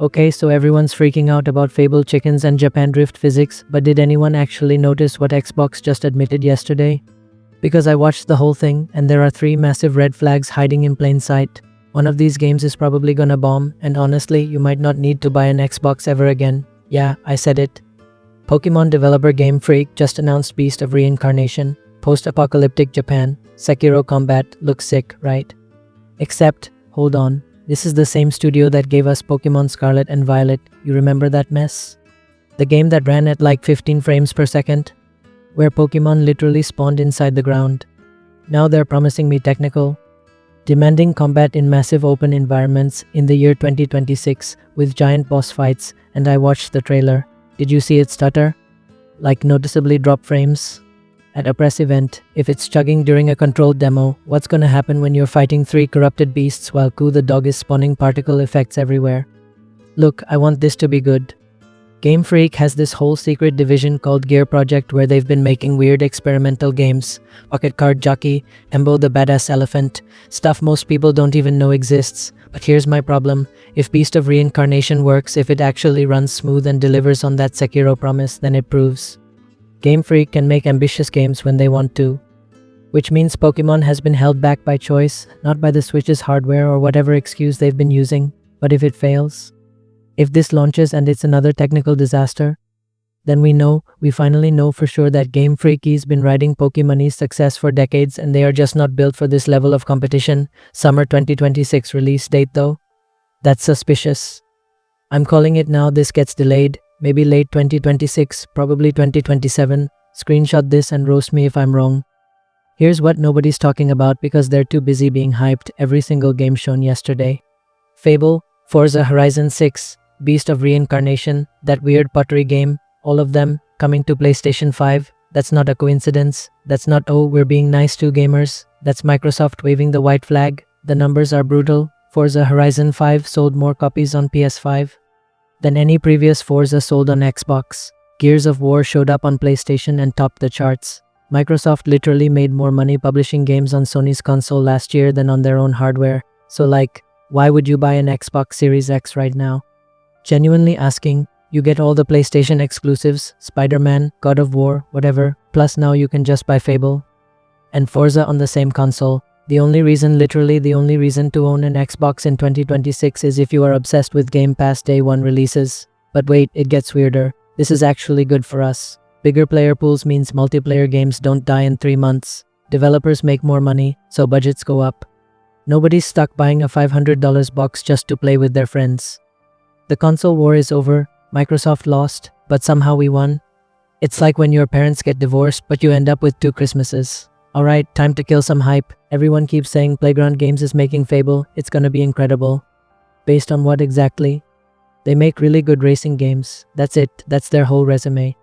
Okay, so everyone's freaking out about Fable chickens and Japan drift physics, but did anyone actually notice what Xbox just admitted yesterday? Because I watched the whole thing, and there are 3 massive red flags hiding in plain sight. One of these games is probably gonna bomb, and honestly, you might not need to buy an Xbox ever again. Yeah, I said it. Pokemon developer Game Freak just announced Beast of Reincarnation, post-apocalyptic Japan, Sekiro combat, looks sick, right? Except, hold on, this is the same studio that gave us Pokemon Scarlet and Violet, you remember that mess? The game that ran at like 15 frames per second? Where Pokemon literally spawned inside the ground. Now they're promising me technical, demanding combat in massive open environments in the year 2026 with giant boss fights, and I watched the trailer. Did you see it stutter? Like noticeably drop frames? At a press event, if it's chugging during a controlled demo, what's gonna happen when you're fighting 3 corrupted beasts while Ku the dog is spawning particle effects everywhere? Look, I want this to be good. Game Freak has this whole secret division called Gear Project where they've been making weird experimental games. Pocket Card Jockey, Embo the Badass Elephant, stuff most people don't even know exists. But here's my problem. If Beast of Reincarnation works, if it actually runs smooth and delivers on that Sekiro promise, then it proves Game Freak can make ambitious games when they want to. Which means Pokemon has been held back by choice, not by the Switch's hardware or whatever excuse they've been using. But if it fails, if this launches and it's another technical disaster, then we finally know for sure that Game Freaky's been riding Pokemon's success for decades and they are just not built for this level of competition. Summer 2026 release date though? That's suspicious. I'm calling it now, this gets delayed, maybe late 2026, probably 2027. Screenshot this and roast me if I'm wrong. Here's what nobody's talking about because they're too busy being hyped every single game shown yesterday. Fable, Forza Horizon 6, Beast of Reincarnation, that weird Pottery game, all of them coming to PlayStation 5. That's not a coincidence. That's not, oh, we're being nice to gamers. That's Microsoft waving the white flag. The numbers are brutal. Forza Horizon 5 sold more copies on PS5 than any previous Forza sold on Xbox. Gears of War showed up on PlayStation and topped the charts. Microsoft literally made more money publishing games on Sony's console last year than on their own hardware. So like, why would you buy an Xbox Series X right now? Genuinely asking, you get all the PlayStation exclusives, Spider-Man, God of War, whatever, plus now you can just buy Fable and Forza on the same console. Literally the only reason to own an Xbox in 2026 is if you are obsessed with Game Pass Day 1 releases. But wait, it gets weirder. This is actually good for us. Bigger player pools means multiplayer games don't die in 3 months. Developers make more money, so budgets go up. Nobody's stuck buying a $500 box just to play with their friends. The console war is over, Microsoft lost, but somehow we won. It's like when your parents get divorced but you end up with 2 Christmases. Alright, time to kill some hype. Everyone keeps saying Playground Games is making Fable, it's gonna be incredible. Based on what exactly? They make really good racing games. That's it, that's their whole resume.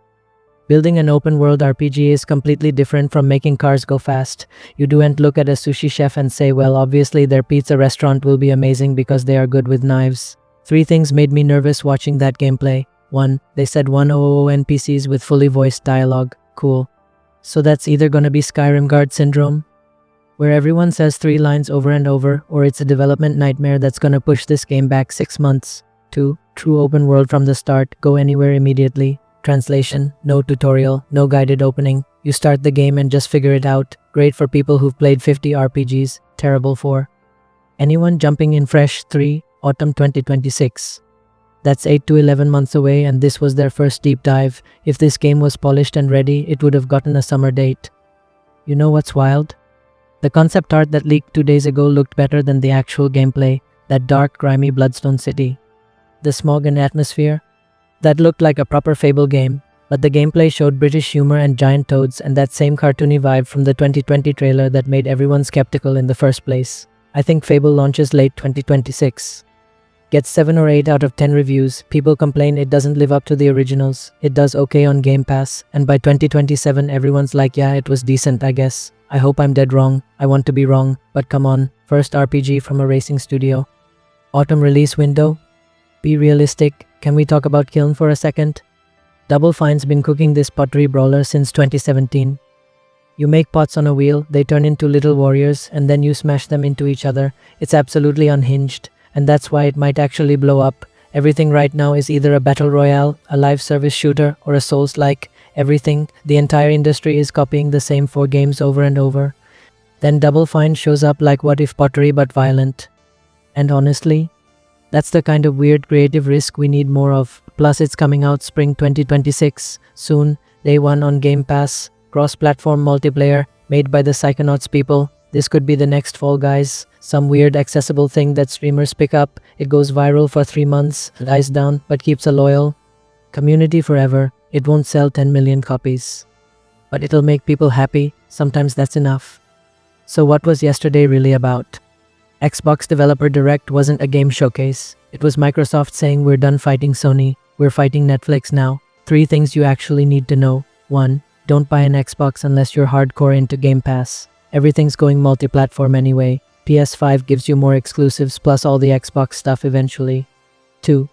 Building an open-world RPG is completely different from making cars go fast. You don't look at a sushi chef and say, well, obviously their pizza restaurant will be amazing because they are good with knives. 3 things made me nervous watching that gameplay. 1. They said 100 NPCs with fully voiced dialogue. Cool. So that's either gonna be Skyrim Guard Syndrome, where everyone says 3 lines over and over, or it's a development nightmare that's gonna push this game back 6 months. 2. True open world from the start, go anywhere immediately. Translation, no tutorial, no guided opening. You start the game and just figure it out. Great for people who've played 50 RPGs, terrible for anyone jumping in fresh. 3. Autumn 2026. That's 8 to 11 months away and this was their first deep dive. If this game was polished and ready, it would have gotten a summer date. You know what's wild? The concept art that leaked 2 days ago looked better than the actual gameplay. That dark, grimy Bloodstone City. The smog and atmosphere. That looked like a proper Fable game. But the gameplay showed British humor and giant toads and that same cartoony vibe from the 2020 trailer that made everyone skeptical in the first place. I think Fable launches late 2026. Gets 7 or 8 out of 10 reviews. People complain it doesn't live up to the originals. It does okay on Game Pass. And by 2027 everyone's like, yeah, it was decent, I guess. I hope I'm dead wrong. I want to be wrong. But come on. First RPG from a racing studio. Autumn release window? Be realistic. Can we talk about Kiln for a second? Double Fine's been cooking this Pottery Brawler since 2017. You make pots on a wheel, they turn into little warriors, and then you smash them into each other. It's absolutely unhinged, and that's why it might actually blow up. Everything right now is either a battle royale, a live service shooter, or a Souls-like. Everything. The entire industry is copying the same 4 games over and over. Then Double Fine shows up like What If Pottery but violent. And honestly, that's the kind of weird creative risk we need more of. Plus it's coming out spring 2026, soon, day 1 on Game Pass, cross-platform multiplayer, made by the Psychonauts people. This could be the next Fall Guys, some weird accessible thing that streamers pick up, it goes viral for 3 months, dies down, but keeps a loyal community forever. It won't sell 10 million copies. But it'll make people happy, sometimes that's enough. So what was yesterday really about? Xbox Developer Direct wasn't a game showcase. It was Microsoft saying we're done fighting Sony, we're fighting Netflix now. 3 things you actually need to know. 1. Don't buy an Xbox unless you're hardcore into Game Pass. Everything's going multi-platform anyway. PS5 gives you more exclusives plus all the Xbox stuff eventually. 2.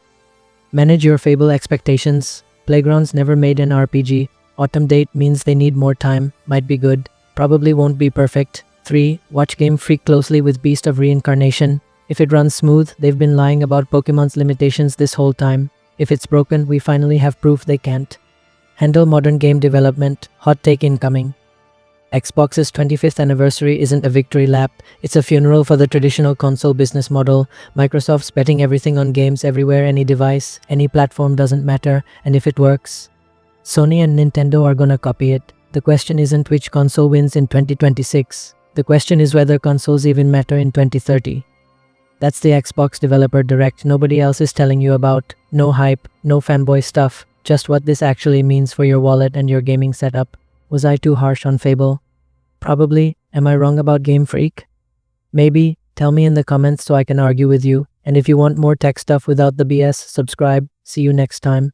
Manage your Fable expectations. Playgrounds never made an RPG. Autumn date means they need more time. Might be good. Probably won't be perfect. 3. Watch Game Freak closely with Beast of Reincarnation. If it runs smooth, they've been lying about Pokemon's limitations this whole time. If it's broken, we finally have proof they can't handle modern game development. Hot take incoming. Xbox's 25th anniversary isn't a victory lap, it's a funeral for the traditional console business model. Microsoft's betting everything on games everywhere, any device, any platform, doesn't matter, and if it works, Sony and Nintendo are gonna copy it. The question isn't which console wins in 2026. The question is whether consoles even matter in 2030. That's the Xbox Developer Direct nobody else is telling you about. No hype, no fanboy stuff, just what this actually means for your wallet and your gaming setup. Was I too harsh on Fable? Probably. Am I wrong about Game Freak? Maybe. Tell me in the comments so I can argue with you. And if you want more tech stuff without the BS, subscribe. See you next time.